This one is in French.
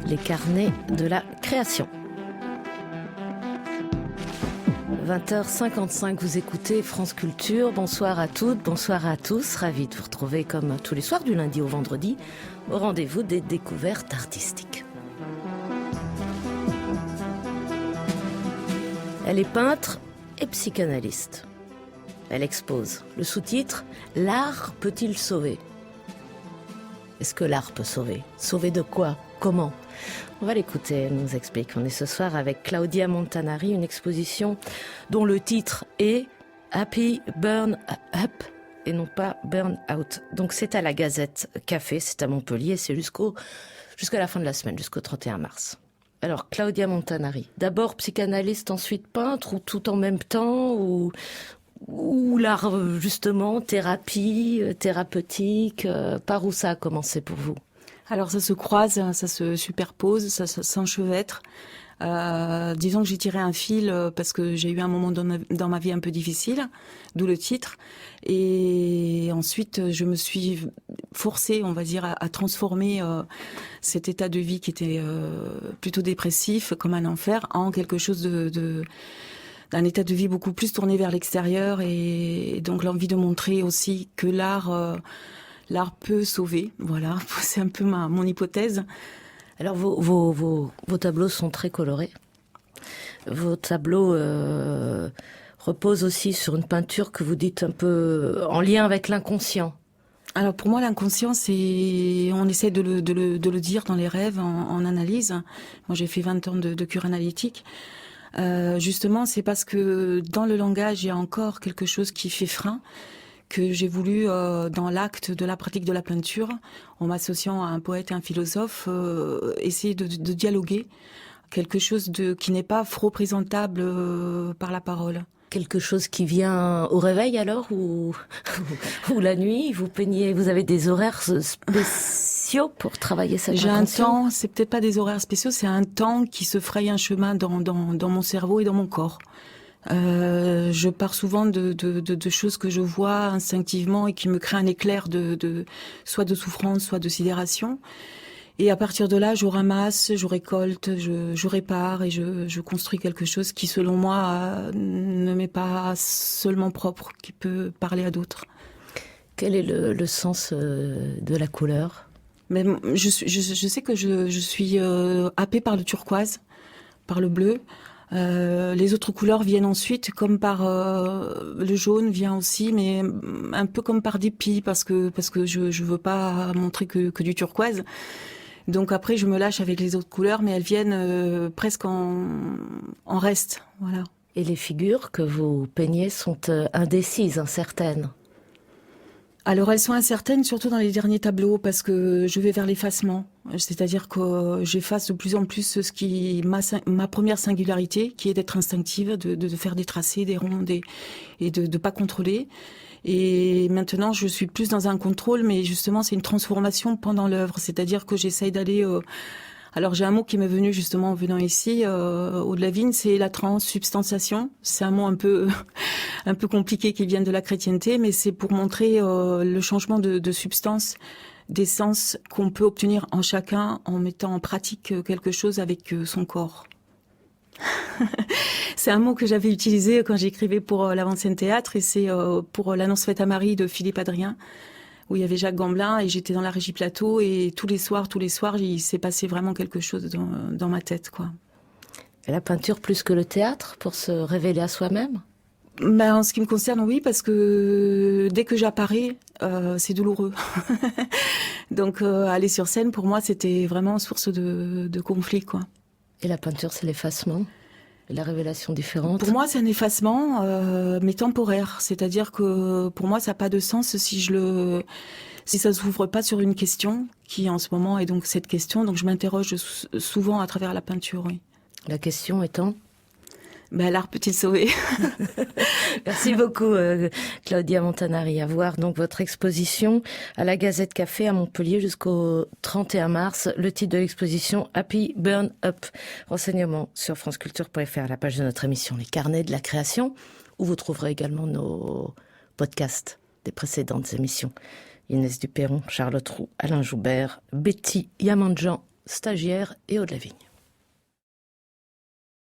les carnets de la création. 20h55, vous écoutez France Culture. Bonsoir à toutes, bonsoir à tous. Ravi de vous retrouver comme tous les soirs du lundi au vendredi au rendez-vous des découvertes artistiques. Elle est peintre et psychanalyste. Elle expose. Le sous-titre « L'art peut-il sauver ?» Est-ce que l'art peut sauver ? Sauver de quoi ? Comment ? On va l'écouter, elle nous explique. On est ce soir avec Claudia Montanari, une exposition dont le titre est « Happy Burn Up » et non pas « Burn Out ». Donc c'est à la Gazette Café, c'est à Montpellier, c'est jusqu'à la fin de la semaine, jusqu'au 31 mars. Alors Claudia Montanari, d'abord psychanalyste, ensuite peintre, ou tout en même temps, ou l'art justement, thérapie, thérapeutique, par où ça a commencé pour vous ? Alors ça se croise, ça se superpose, ça s'enchevêtre. Disons que j'ai tiré un fil parce que j'ai eu un moment dans ma vie un peu difficile, d'où le titre. Et ensuite, je me suis forcée, on va dire, à transformer cet état de vie qui était plutôt dépressif, comme un enfer, en quelque chose d'un état de vie beaucoup plus tourné vers l'extérieur. Et donc l'envie de montrer aussi que l'art peut sauver, voilà, c'est un peu mon hypothèse. Alors vos tableaux sont très colorés. Vos tableaux reposent aussi sur une peinture que vous dites un peu en lien avec l'inconscient. Alors pour moi l'inconscient on essaie de le dire dans les rêves, en analyse. Moi j'ai fait 20 ans de cure analytique. Justement c'est parce que dans le langage il y a encore quelque chose qui fait frein, que j'ai voulu, dans l'acte de la pratique de la peinture, en m'associant à un poète et un philosophe, essayer de dialoguer quelque chose qui n'est pas représentable par la parole. Quelque chose qui vient au réveil alors ou la nuit, vous peignez, vous avez des horaires spéciaux pour travailler cette J'ai intention ? un temps, c'est peut-être pas des horaires spéciaux, c'est un temps qui se fraye un chemin dans mon cerveau et dans mon corps. Je pars souvent de choses que je vois instinctivement et qui me créent un éclair soit de souffrance, soit de sidération. Et à partir de là, je ramasse, je récolte, je répare et je construis quelque chose qui, selon moi, ne m'est pas seulement propre, qui peut parler à d'autres. Quel est le sens de la couleur ? Mais je sais que je suis happée par le turquoise, par le bleu. Les autres couleurs viennent ensuite, comme par le jaune vient aussi, mais un peu comme par dépit, parce que je veux pas montrer que du turquoise. Donc après je me lâche avec les autres couleurs, mais elles viennent presque en reste, voilà. Et les figures que vous peignez sont indécises, incertaines. Alors elles sont incertaines, surtout dans les derniers tableaux, parce que je vais vers l'effacement. C'est-à-dire que j'efface de plus en plus ma première singularité, qui est d'être instinctive, de faire des tracés, des ronds, et de pas contrôler. Et maintenant, je suis plus dans un contrôle, mais justement, c'est une transformation pendant l'œuvre. C'est-à-dire que j'essaye d'aller... Alors j'ai un mot qui m'est venu justement en venant ici, au de la vigne, c'est la transsubstantiation. C'est un mot un peu compliqué qui vient de la chrétienté, mais c'est pour montrer le changement de substance, d'essence qu'on peut obtenir en chacun en mettant en pratique quelque chose avec son corps. C'est un mot que j'avais utilisé quand j'écrivais pour l'Avant-Scène Théâtre, et c'est pour l'Annonce faite à Marie de Philippe Adrien, où il y avait Jacques Gamblin, et j'étais dans la régie plateau, et tous les soirs, il s'est passé vraiment quelque chose dans ma tête, quoi. Et la peinture plus que le théâtre, pour se révéler à soi-même ? Ben, en ce qui me concerne, oui, parce que dès que j'apparais, c'est douloureux. Donc aller sur scène, pour moi, c'était vraiment source de conflit, quoi. Et la peinture, c'est l'effacement ? La révélation différente. Pour moi, c'est un effacement, mais temporaire. C'est-à-dire que pour moi, ça n'a pas de sens si ça s'ouvre pas sur une question qui, en ce moment, est donc cette question. Donc, je m'interroge souvent à travers la peinture, oui. La question étant ? Ben, l'art peut-il sauver ? Merci beaucoup, Claudia Montanari. À voir donc votre exposition à la Gazette Café à Montpellier jusqu'au 31 mars. Le titre de l'exposition, Happy Burn Up. Renseignements sur franceculture.fr, à la page de notre émission Les Carnets de la Création, où vous trouverez également nos podcasts des précédentes émissions. Inès Duperron, Charlotte Roux, Alain Joubert, Betty Yamanjan Stagiaire et Aude Lavigne.